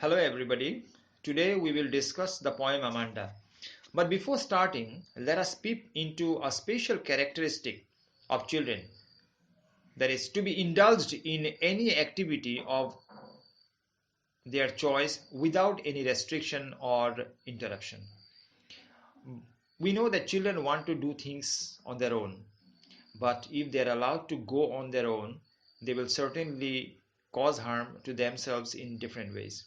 Hello everybody. Today we will discuss the poem Amanda. But before starting, let us peep into a special characteristic of children, that is to be indulged in any activity of their choice without any restriction or interruption. We know that children want to do things on their own, but if they are allowed to go on their own, they will certainly cause harm to themselves in different ways.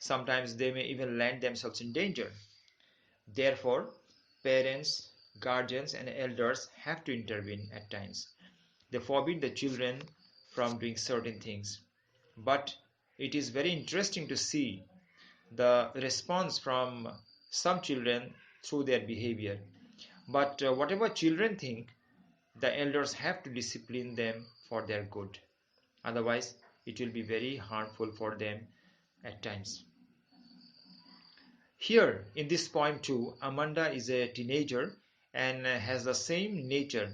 Sometimes they may even land themselves in danger. Therefore, parents, guardians, and elders have to intervene at times. They forbid the children from doing certain things. But it is very interesting to see the response from some children through their behavior. But whatever children think, the elders have to discipline them for their good. Otherwise, it will be very harmful for them at times. Here in this poem too, Amanda is a teenager and has the same nature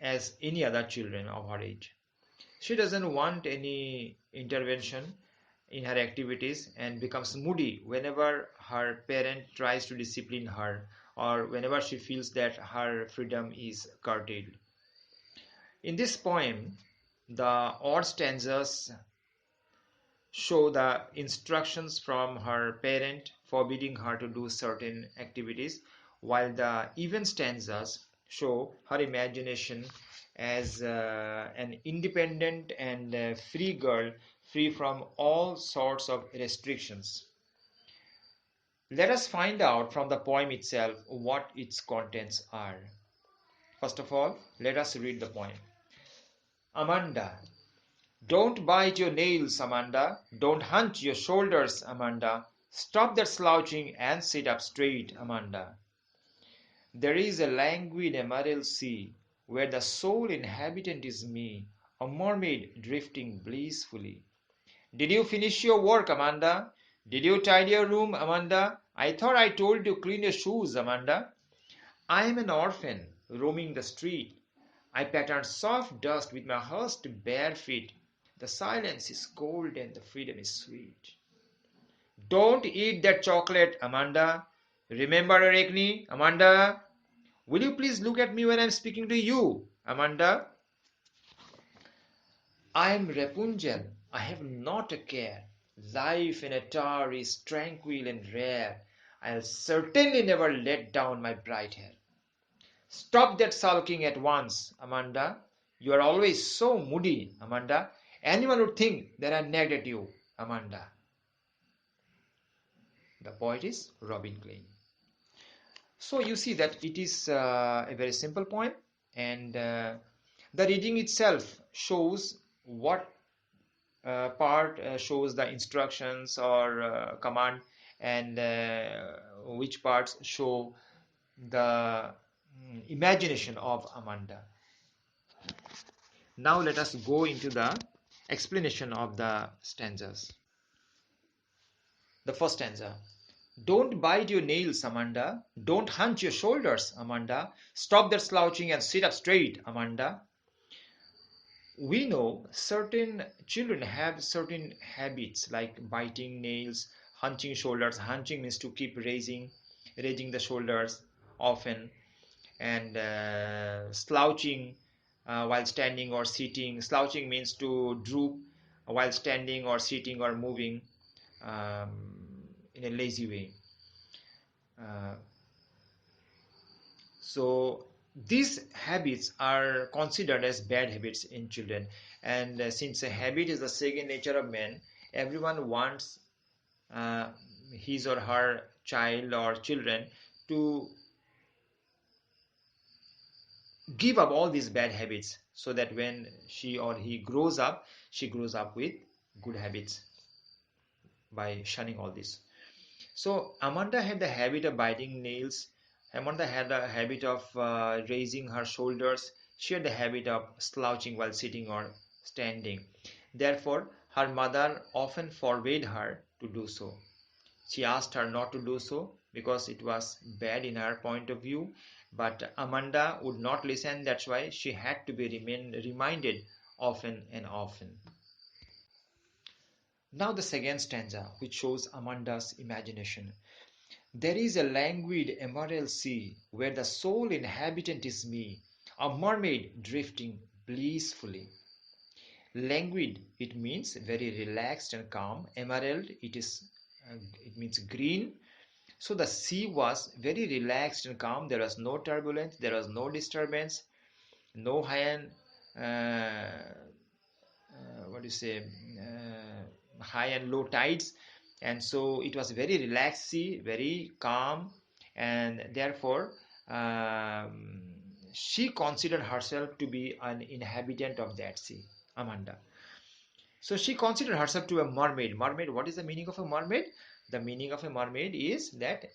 as any other children of her age. She doesn't want any intervention in her activities and becomes moody whenever her parent tries to discipline her or whenever she feels that her freedom is curtailed. In this poem, the odd stanzas show the instructions from her parent forbidding her to do certain activities, while the even stanzas show her imagination as an independent and free girl, free from all sorts of restrictions. Let us find out from the poem itself what its contents are. First of all, let us read the poem. Amanda. Don't bite your nails, Amanda. Don't hunch your shoulders, Amanda. Stop that slouching and sit up straight, Amanda. There is a languid emerald sea where the sole inhabitant is me, a mermaid drifting blissfully. Did you finish your work, Amanda? Did you tidy your room, Amanda? I thought I told you to clean your shoes, Amanda. I am an orphan roaming the street. I pattern soft dust with my hushed bare feet. The silence is cold and the freedom is sweet. Don't eat that chocolate, Amanda. Remember Arachne, Amanda? Will you please look at me when I'm speaking to you, Amanda? I am Rapunzel. I have not a care. Life in a tower is tranquil and rare. I'll certainly never let down my bright hair. Stop that sulking at once, Amanda. You are always so moody, Amanda. Anyone would think that I nagged at you, Amanda. The poet is Robin Klein. So you see that it is a very simple poem, and the reading itself shows what part shows the instructions or command, and which parts show the imagination of Amanda. Now let us go into the explanation of the stanzas. The first stanza. Don't bite your nails, Amanda. Don't hunch your shoulders, Amanda. Stop that slouching and sit up straight, Amanda. We know certain children have certain habits like biting nails, hunching shoulders. Hunching means to keep raising the shoulders often, and slouching while standing or sitting. Slouching means to droop while standing or sitting or moving in a lazy way. Uh, so these habits are considered as bad habits in children, and since a habit is the second nature of man, everyone wants uh, his or her child or children to give up all these bad habits so that when she or he grows up, she grows up with good habits by shunning all this. So Amanda had the habit of biting nails. Amanda had a habit of raising her shoulders. She had the habit of slouching while sitting or standing. Therefore, her mother often forbade her to do so. She asked her not to do so because it was bad in her point of view. But Amanda would not listen. That's why she had to be reminded often and often. Now the second stanza, which shows Amanda's imagination. There is a languid emerald sea where the sole inhabitant is me, a mermaid drifting blissfully. Languid, it means very relaxed and calm. Emerald, it means green. So the sea was very relaxed and calm. There was no turbulence, there was no disturbance, no what do you say, high and low tides, and so it was very relaxed sea, very calm, and therefore um, she considered herself to be an inhabitant of that sea, Amanda. So she considered herself to a mermaid. Mermaid, what is the meaning of a mermaid? The meaning of a mermaid is that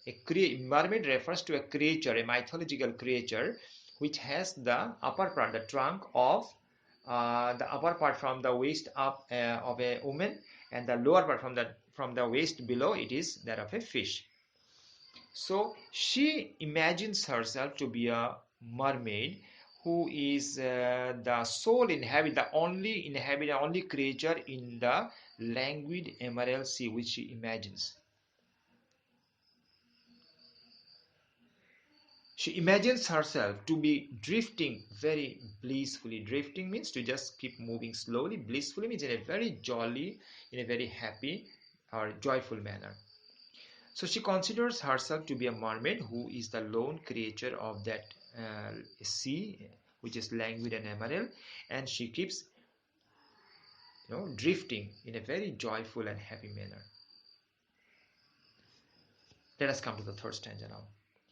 mermaid refers to a creature, a mythological creature, which has the upper part, the trunk of the upper part from the waist up of a woman, and the lower part from the waist below, it is that of a fish. So she imagines herself to be a mermaid who is the sole inhabitant, the only creature in the languid emerald sea, which she imagines. She imagines herself to be drifting very blissfully. Drifting means to just keep moving slowly. Blissfully means in a very jolly, in a very happy or joyful manner. So she considers herself to be a mermaid who is the lone creature of that sea, which is languid and emerald, and she keeps, drifting in a very joyful and happy manner. Let us come to the third stanza now.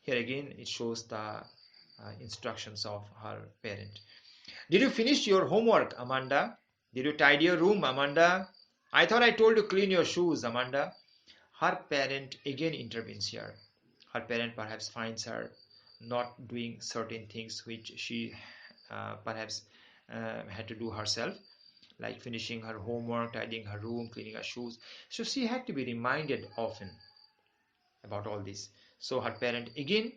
Here again, it shows the instructions of her parent. Did you finish your homework, Amanda? Did you tidy your room, Amanda? I thought I told you to clean your shoes, Amanda. Her parent again intervenes here. Her parent perhaps finds her not doing certain things which she perhaps had to do herself, like finishing her homework, tidying her room, cleaning her shoes. So she had to be reminded often about all this. So her parent again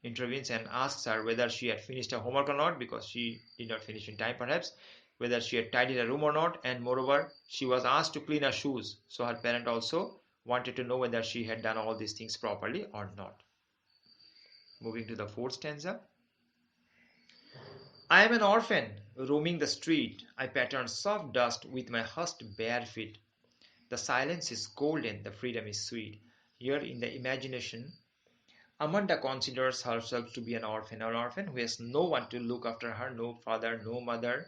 intervenes and asks her whether she had finished her homework or not, because she did not finish in time perhaps, whether she had tidied her room or not, and moreover she was asked to clean her shoes. So her parent also wanted to know whether she had done all these things properly or not. Moving to the fourth stanza. I am an orphan roaming the street. I pattern soft dust with my hushed bare feet. The silence is golden, the freedom is sweet. Here in the imagination, Amanda considers herself to be an orphan who has no one to look after her, no father, no mother,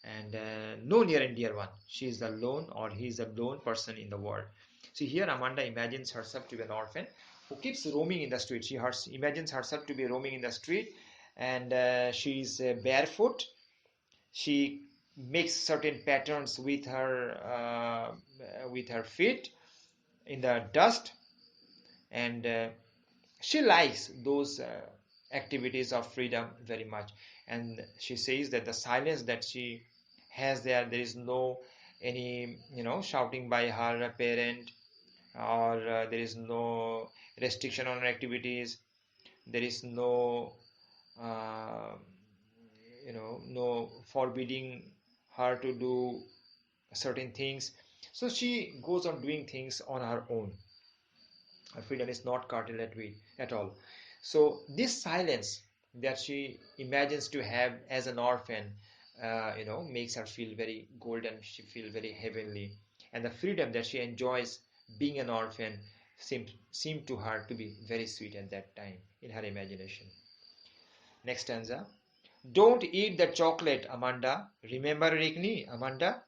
and no near and dear one. She is alone, or he is a lone person in the world. So here Amanda imagines herself to be an orphan who keeps roaming in the street. She imagines herself to be roaming in the street, and she is barefoot. She makes certain patterns with her feet in the dust, and she likes those activities of freedom very much. And she says that the silence that she has there is no any shouting by her parent, or there is no restriction on her activities, there is no uh, no forbidding her to do certain things. So she goes on doing things on her own. Her freedom is not curtailed with at all. So this silence that she imagines to have as an orphan, makes her feel very golden. She feels very heavenly, and the freedom that she enjoys being an orphan seemed to her to be very sweet at that time in her imagination. Next stanza. Don't eat the chocolate, Amanda. Remember Rigni, Amanda?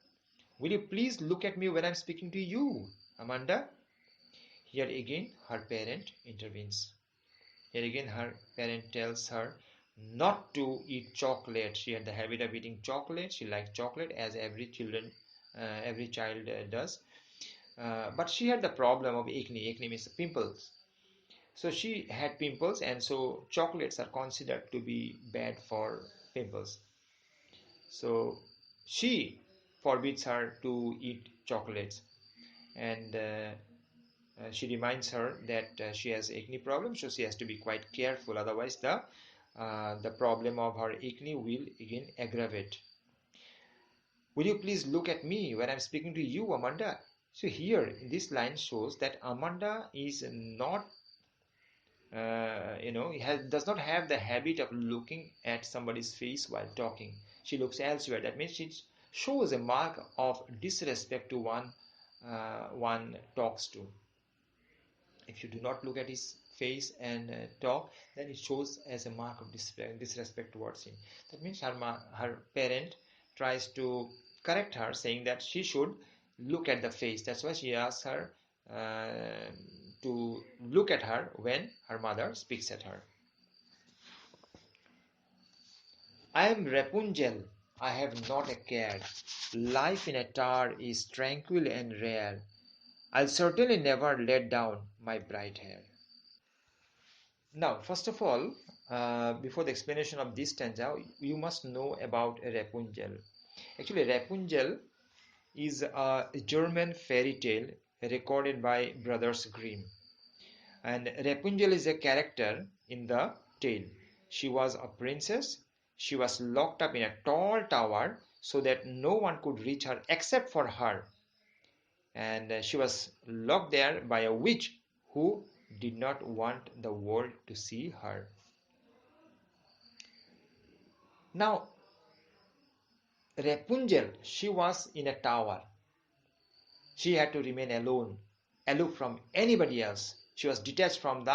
Will you please look at me when I'm speaking to you, Amanda? Here again, her parent intervenes. Here again, her parent tells her not to eat chocolate. She had the habit of eating chocolate. She liked chocolate, as every child does. But she had the problem of acne. Acne means pimples. So she had pimples, and so chocolates are considered to be bad for pimples. So she forbids her to eat chocolates, and she reminds her that she has acne problem, so she has to be quite careful, otherwise the problem of her acne will again aggravate. Will you please look at me when I'm speaking to you, Amanda? So here, this line shows that Amanda is not, does not have the habit of looking at somebody's face while talking. She looks elsewhere. That means she shows a mark of disrespect to one talks to. If you do not look at his face and talk, then it shows as a mark of disrespect towards him. That means her parent tries to correct her, saying that she should look at the face. That's why she asks her to look at her when her mother speaks at her. I am Rapunzel, I have not a care. Life in a tower is tranquil and rare. I'll certainly never let down my bright hair. Now, first of all, before the explanation of this stanza, you must know about Rapunzel. Actually, Rapunzel is a German fairy tale recorded by Brothers Grimm. And Rapunzel is a character in the tale. She was a princess. She was locked up in a tall tower so that no one could reach her except for her. And she was locked there by a witch who did not want the world to see her. Now, Rapunzel, she was in a tower. She had to remain alone, aloof from anybody else. She was detached from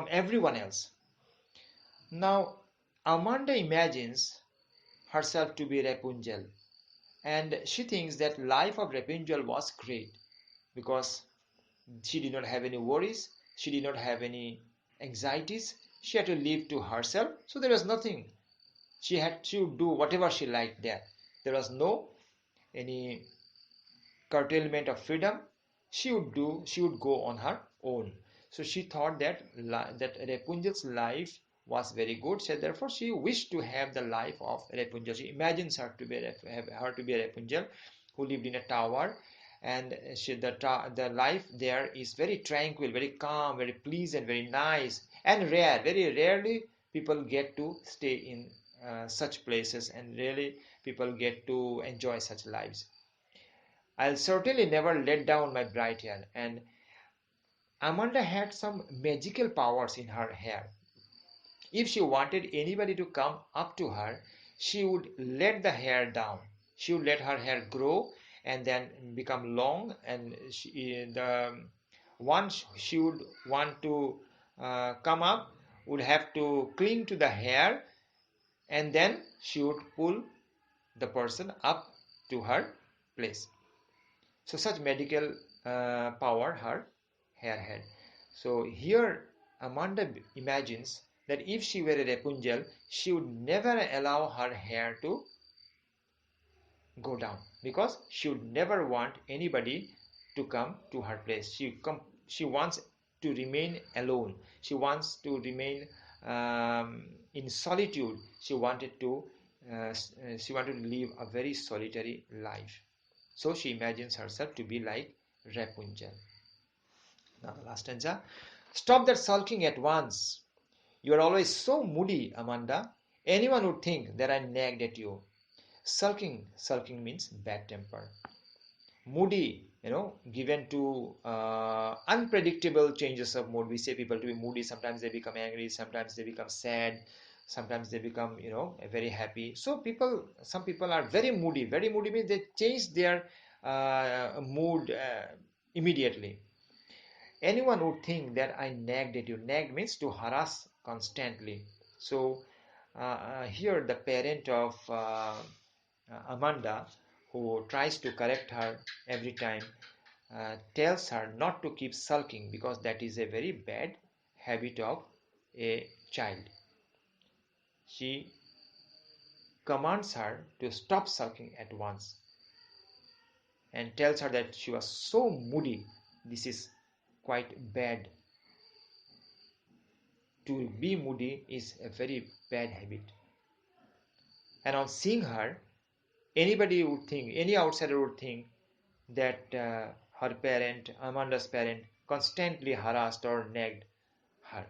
everyone else. Now, Amanda imagines herself to be Rapunzel, and she thinks that life of Rapunzel was great because she did not have any worries, she did not have any anxieties. She had to live to herself, so there was nothing. She had to do whatever she liked there. There was no any curtailment of freedom. She would go on her own. So she thought that Rapunzel's life was very good, so therefore she wished to have the life of Rapunzel. She imagines her to be a Rapunzel who lived in a tower, and the life there is very tranquil, very calm, very pleasant, very nice, and rare. Very rarely people get to stay in such places, and really people get to enjoy such lives. I'll certainly never let down my bright hair. And Amanda had some magical powers in her hair. If she wanted anybody to come up to her, she would let the hair down. She would let her hair grow and then become long, and the one she would want to come up would have to cling to the hair, and then she would pull the person up to her place. So such medical power her hair had. So here Amanda imagines that if she were a Rapunzel, she would never allow her hair to go down because she would never want anybody to come to her place. She wants to remain alone. She wants to remain in solitude. She wanted to live a very solitary life. So she imagines herself to be like Rapunzel. Now the last stanza. Stop that sulking at once. You are always so moody, Amanda. Anyone would think that I nagged at you. Sulking means bad temper. Moody, given to unpredictable changes of mood. We say people to be moody. Sometimes they become angry. Sometimes they become sad. Sometimes they become, very happy. So some people are very moody. Very moody means they change their mood immediately. Anyone would think that I nagged at you. Nag means to harass constantly. So here the parent of Amanda, who tries to correct her every time, tells her not to keep sulking because that is a very bad habit of a child. She commands her to stop sulking at once and tells her that she was so moody. This is quite bad. To be moody is a very bad habit. And on seeing her, any outsider would think that her parent, Amanda's parent, constantly harassed or nagged her.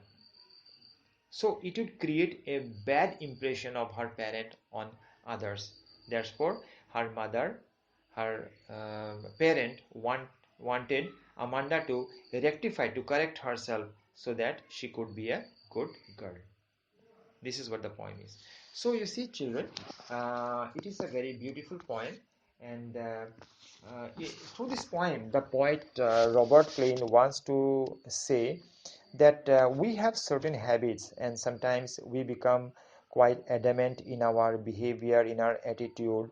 So it would create a bad impression of her parent on others. Therefore, her mother, her parent wanted Amanda to rectify, to correct herself so that she could be a good girl. This is what the poem is. So you see, children, it is a very beautiful poem, and through this poem, the poet Robert Klein wants to say that we have certain habits, and sometimes we become quite adamant in our behavior, in our attitude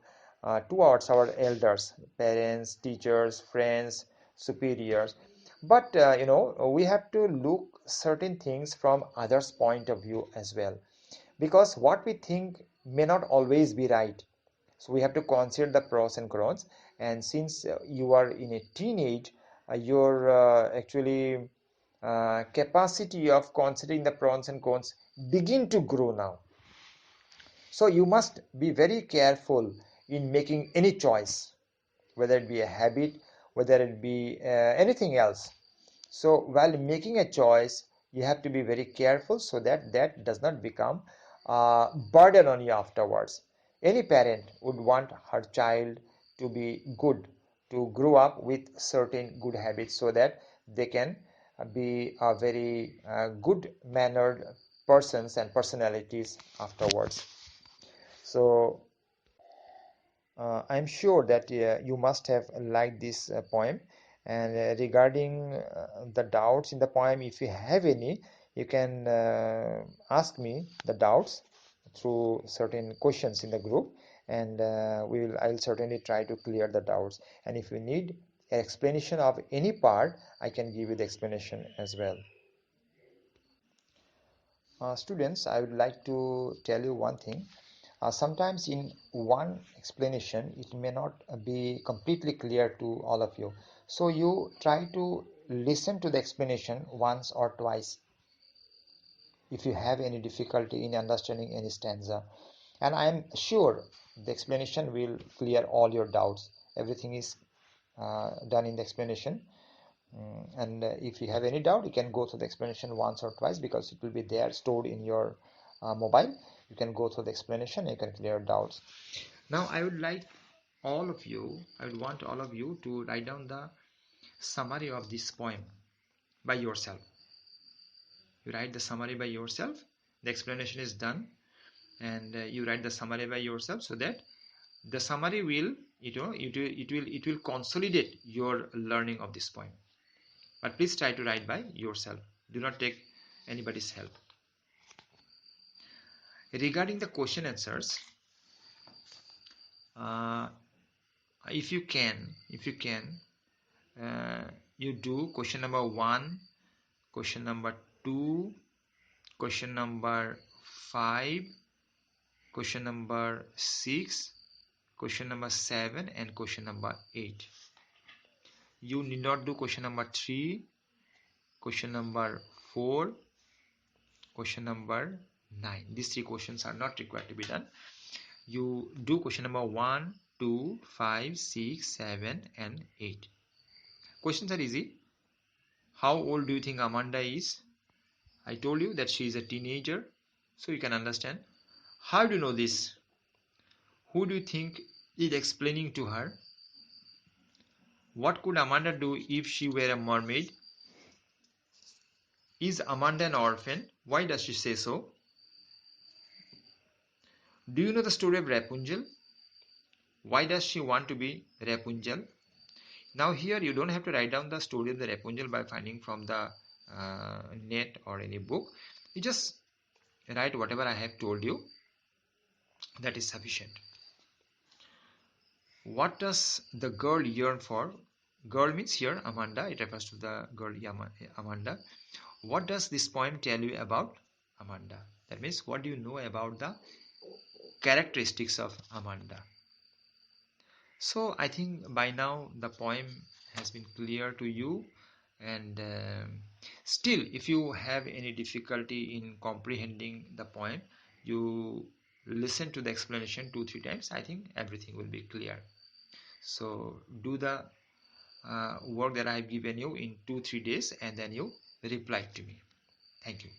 towards our elders, parents, teachers, friends, superiors. But we have to look certain things from others' point of view as well, because what we think may not always be right. So we have to consider the pros and cons. And since you are in a teenage, your actually capacity of considering the pros and cons begin to grow now. So you must be very careful in making any choice, whether it be a habit, whether it be anything else. So while making a choice, you have to be very careful so that that does not become a burden on you afterwards. Any parent would want her child to be good, to grow up with certain good habits so that they can be a very good mannered persons and personalities afterwards. So I'm sure that you must have liked this poem. And regarding the doubts in the poem, if you have any, you can ask me the doubts through certain questions in the group, and I'll certainly try to clear the doubts. And if you need an explanation of any part, I can give you the explanation as well. Students, I would like to tell you one thing. Sometimes in one explanation, it may not be completely clear to all of you. So you try to listen to the explanation once or twice if you have any difficulty in understanding any stanza. And I am sure the explanation will clear all your doubts. Everything is done in the explanation. And if you have any doubt, you can go through the explanation once or twice, because it will be there stored in your mobile. You can go through the explanation and you can clear doubts. Now I would want all of you to write down the summary of this poem by yourself. You write the summary by yourself. The explanation is done, and you write the summary by yourself, so that the summary will it will consolidate your learning of this poem. But please try to write by yourself. Do not take anybody's help. Regarding the question answers, uh, if you can, you do question number 1, question number 2, question number 5, question number 6, question number 7, and question number 8. You need not do question number 3, question number 4, question number 9. These 3 questions are not required to be done. You do question number 1, 2, 5, 6, 7, and 8. Questions are easy. How old do you think Amanda is? I told you that she is a teenager, so you can understand. How do you know this? Who do you think is explaining to her? What could Amanda do if she were a mermaid? Is Amanda an orphan? Why does she say so? Do you know the story of Rapunzel? Why does she want to be Rapunzel? Now here you don't have to write down the story of the Rapunzel by finding from the net or any book. You just write whatever I have told you. That is sufficient. What does the girl yearn for? Girl means here Amanda. It refers to the girl Amanda. What does this poem tell you about Amanda? That means, what do you know about the characteristics of Amanda? So I think by now the poem has been clear to you, and still if you have any difficulty in comprehending the poem, you listen to the explanation 2-3 times. I think everything will be clear. So do the work that I have given you in 2-3 days, and then you reply to me. Thank you.